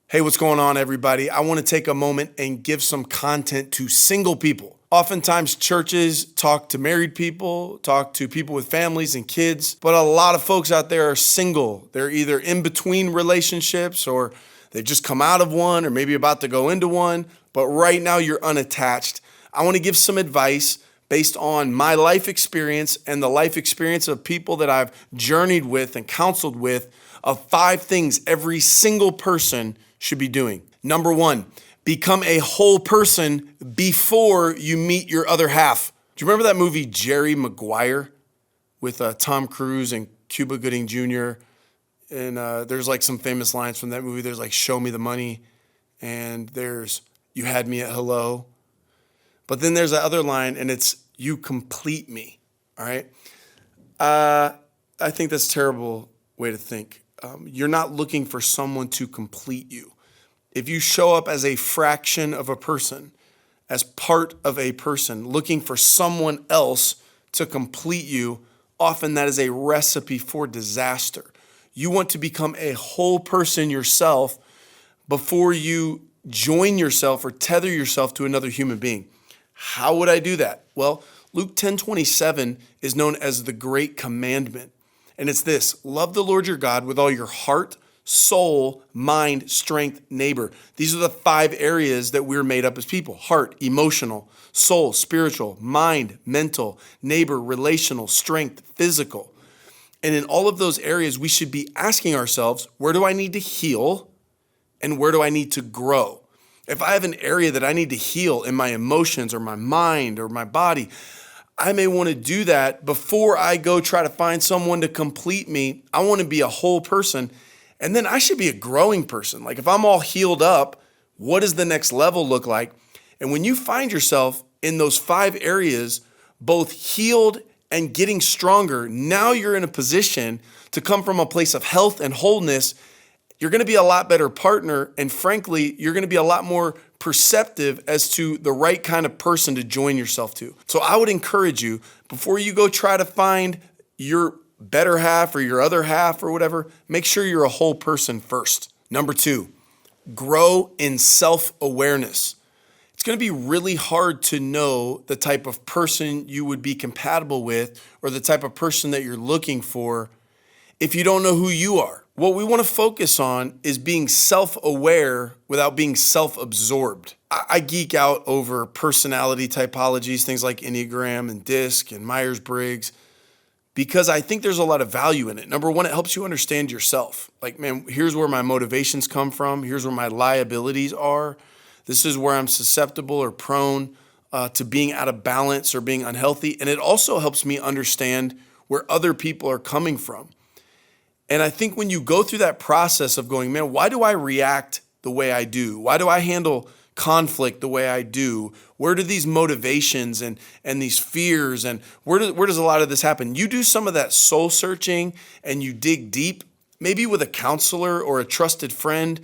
Hey, what's going on, everybody? I want to take a moment and give some content to single people. Oftentimes, churches talk to married people, talk to people with families and kids, but a lot of folks out there are single. They're either in between relationships or they've just come out of one or maybe about to go into one, but right now you're unattached. I want to give some advice based on my life experience and the life experience of people that I've journeyed with and counseled with of 5 things every single person should be doing. Number 1, become a whole person before you meet your other half. Do you remember that movie Jerry Maguire with Tom Cruise and Cuba Gooding Jr.? And there's like some famous lines from that movie. There's like, show me the money. And there's, you had me at hello. But then there's that other line and it's, you complete me. All right. I think that's a terrible way to think. You're not looking for someone to complete you. If you show up as a fraction of a person, as part of a person, looking for someone else to complete you, often that is a recipe for disaster. You want to become a whole person yourself before you join yourself or tether yourself to another human being. How would I do that? Well, Luke 10:27 is known as the Great Commandment. And it's this: love the Lord your God with all your heart, soul, mind, strength, neighbor. These are the 5 areas that we're made up as people: heart, emotional; soul, spiritual; mind, mental; neighbor, relational; strength, physical. And in all of those areas, we should be asking ourselves, where do I need to heal and where do I need to grow? If I have an area that I need to heal in my emotions or my mind or my body, I may want to do that before I go try to find someone to complete me. I want to be a whole person, and then I should be a growing person. Like if I'm all healed up, what does the next level look like? And when you find yourself in those 5 areas, both healed and getting stronger, now you're in a position to come from a place of health and wholeness. You're going to be a lot better partner, and frankly, you're going to be a lot more perceptive as to the right kind of person to join yourself to. So I would encourage you, before you go try to find your better half or your other half or whatever, make sure you're a whole person first. Number 2, grow in self-awareness. It's going to be really hard to know the type of person you would be compatible with or the type of person that you're looking for if you don't know who you are. What we want to focus on is being self-aware without being self-absorbed. I geek out over personality typologies, things like Enneagram and DISC and Myers-Briggs, because I think there's a lot of value in it. Number 1, it helps you understand yourself. Like, man, here's where my motivations come from. Here's where my liabilities are. This is where I'm susceptible or prone to being out of balance or being unhealthy. And it also helps me understand where other people are coming from. And I think when you go through that process of going, man, why do I react the way I do? Why do I handle conflict the way I do? Where do these motivations and these fears and where does a lot of this happen? You do some of that soul searching and you dig deep, maybe with a counselor or a trusted friend,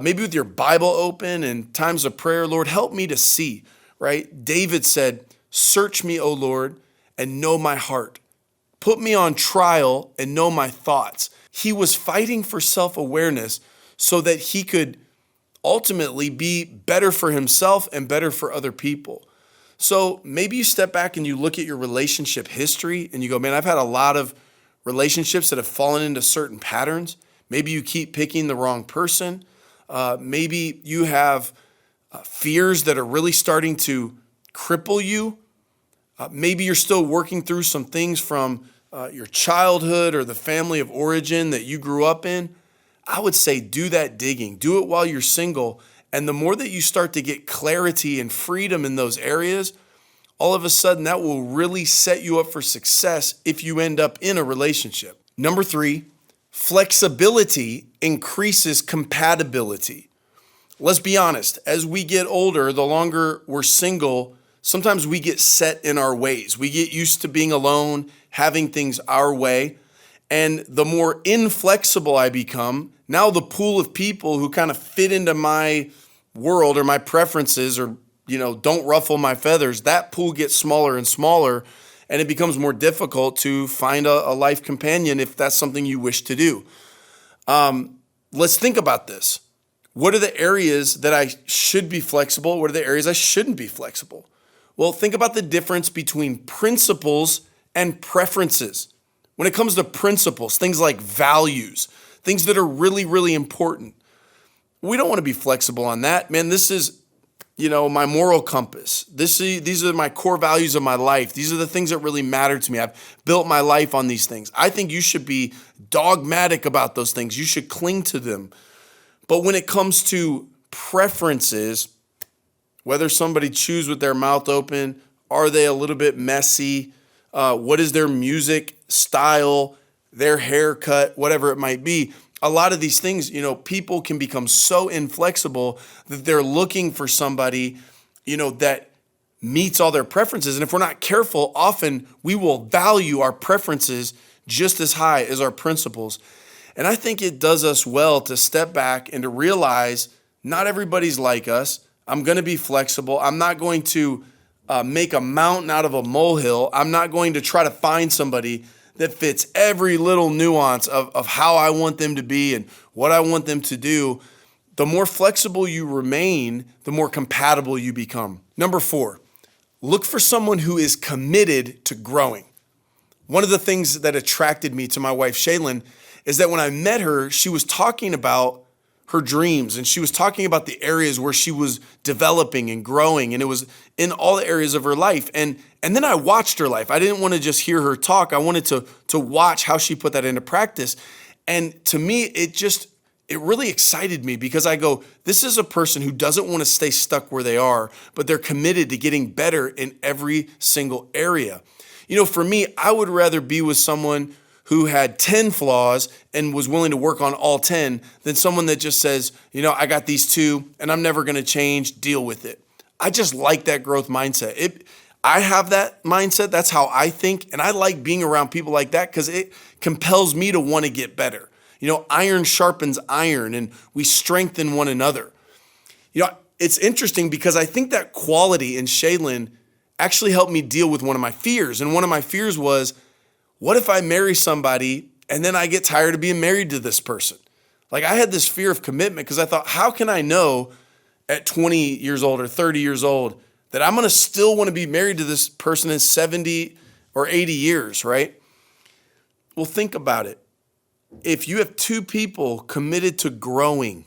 maybe with your Bible open and times of prayer. Lord, help me to see, right? David said, search me, O Lord, and know my heart. Put me on trial and know my thoughts. He was fighting for self-awareness so that he could ultimately be better for himself and better for other people. So maybe you step back and you look at your relationship history and you go, man, I've had a lot of relationships that have fallen into certain patterns. Maybe you keep picking the wrong person. Maybe you have fears that are really starting to cripple you. Maybe you're still working through some things from your childhood or the family of origin that you grew up in. I would say do that digging. Do it while you're single. And the more that you start to get clarity and freedom in those areas, all of a sudden that will really set you up for success if you end up in a relationship. Number 3, flexibility increases compatibility. Let's be honest. As we get older, the longer we're single, sometimes we get set in our ways. We get used to being alone, having things our way. And the more inflexible I become, now the pool of people who kind of fit into my world or my preferences or, don't ruffle my feathers, that pool gets smaller and smaller. And it becomes more difficult to find a life companion if that's something you wish to do. Let's think about this. What are the areas that I should be flexible? What are the areas I shouldn't be flexible? Well, think about the difference between principles and preferences. When it comes to principles, things like values, things that are really, really important, we don't want to be flexible on that. Man, this is, my moral compass. These are my core values of my life. These are the things that really matter to me. I've built my life on these things. I think you should be dogmatic about those things. You should cling to them. But when it comes to preferences, whether somebody chews with their mouth open, are they a little bit messy? What is their music style, their haircut, whatever it might be? A lot of these things, people can become so inflexible that they're looking for somebody, that meets all their preferences. And if we're not careful, often we will value our preferences just as high as our principles. And I think it does us well to step back and to realize not everybody's like us. I'm going to be flexible. I'm not going to make a mountain out of a molehill. I'm not going to try to find somebody that fits every little nuance of how I want them to be and what I want them to do. The more flexible you remain, the more compatible you become. Number 4, look for someone who is committed to growing. One of the things that attracted me to my wife, Shaylin, is that when I met her, she was talking about her dreams, and she was talking about the areas where she was developing and growing, and it was in all the areas of her life. And then I watched her life. I didn't want to just hear her talk. I wanted to watch how she put that into practice. And to me, it really excited me because I go, this is a person who doesn't want to stay stuck where they are, but they're committed to getting better in every single area. For me, I would rather be with someone who had 10 flaws and was willing to work on all 10 than someone that just says, I got these 2 and I'm never going to change, deal with it. I just like that growth mindset. I have that mindset. That's how I think. And I like being around people like that because it compels me to want to get better. Iron sharpens iron and we strengthen one another. It's interesting because I think that quality in Shaylin actually helped me deal with one of my fears. And one of my fears was, what if I marry somebody and then I get tired of being married to this person? Like I had this fear of commitment because I thought, how can I know at 20 years old or 30 years old that I'm going to still want to be married to this person in 70 or 80 years, right? Well, think about it. If you have 2 people committed to growing,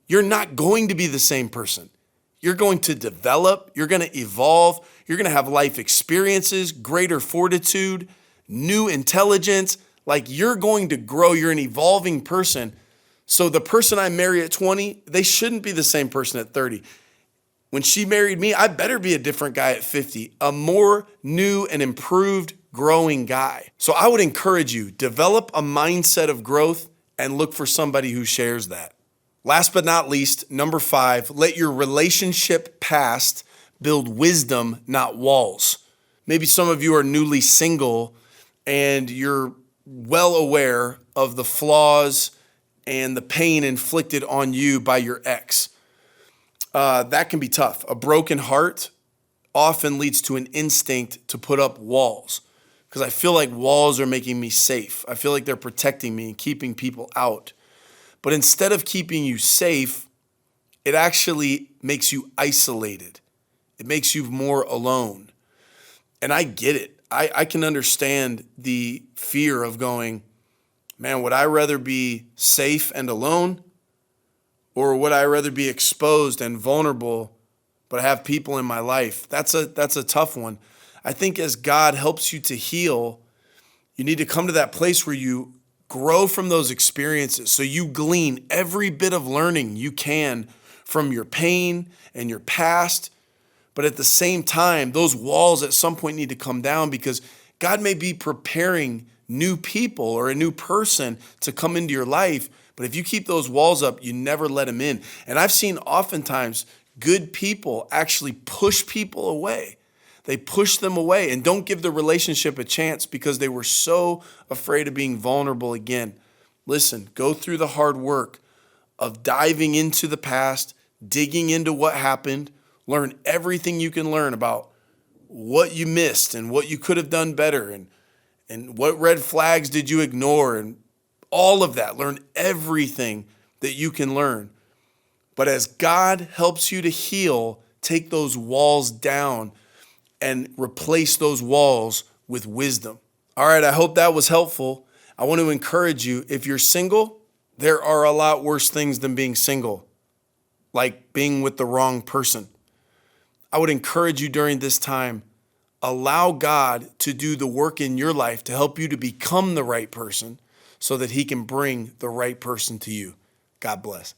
you're not going to be the same person. You're going to develop, you're going to evolve, you're going to have life experiences, greater fortitude, new intelligence. Like you're going to grow. You're an evolving person. So the person I marry at 20, they shouldn't be the same person at 30. When she married me, I better be a different guy at 50, a more new and improved growing guy. So I would encourage you, develop a mindset of growth and look for somebody who shares that. Last but not least, number 5, let your relationship past build wisdom, not walls. Maybe some of you are newly single and you're well aware of the flaws and the pain inflicted on you by your ex. That can be tough. A broken heart often leads to an instinct to put up walls because I feel like walls are making me safe. I feel like they're protecting me and keeping people out. But instead of keeping you safe, it actually makes you isolated. It makes you more alone. And I get it. I can understand the fear of going, man, would I rather be safe and alone? Or would I rather be exposed and vulnerable, but have people in my life? That's a tough one. I think as God helps you to heal, you need to come to that place where you grow from those experiences. So you glean every bit of learning you can from your pain and your past. But at the same time, those walls at some point need to come down because God may be preparing new people or a new person to come into your life. But if you keep those walls up, you never let them in. And I've seen oftentimes good people actually push people away. They push them away and don't give the relationship a chance because they were so afraid of being vulnerable again. Listen, go through the hard work of diving into the past, digging into what happened, learn everything you can learn about what you missed and what you could have done better and what red flags did you ignore and all of that. Learn everything that you can learn. But as God helps you to heal, take those walls down and replace those walls with wisdom. All right, I hope that was helpful. I want to encourage you, if you're single, there are a lot worse things than being single, like being with the wrong person. I would encourage you during this time, allow God to do the work in your life to help you to become the right person so that he can bring the right person to you. God bless.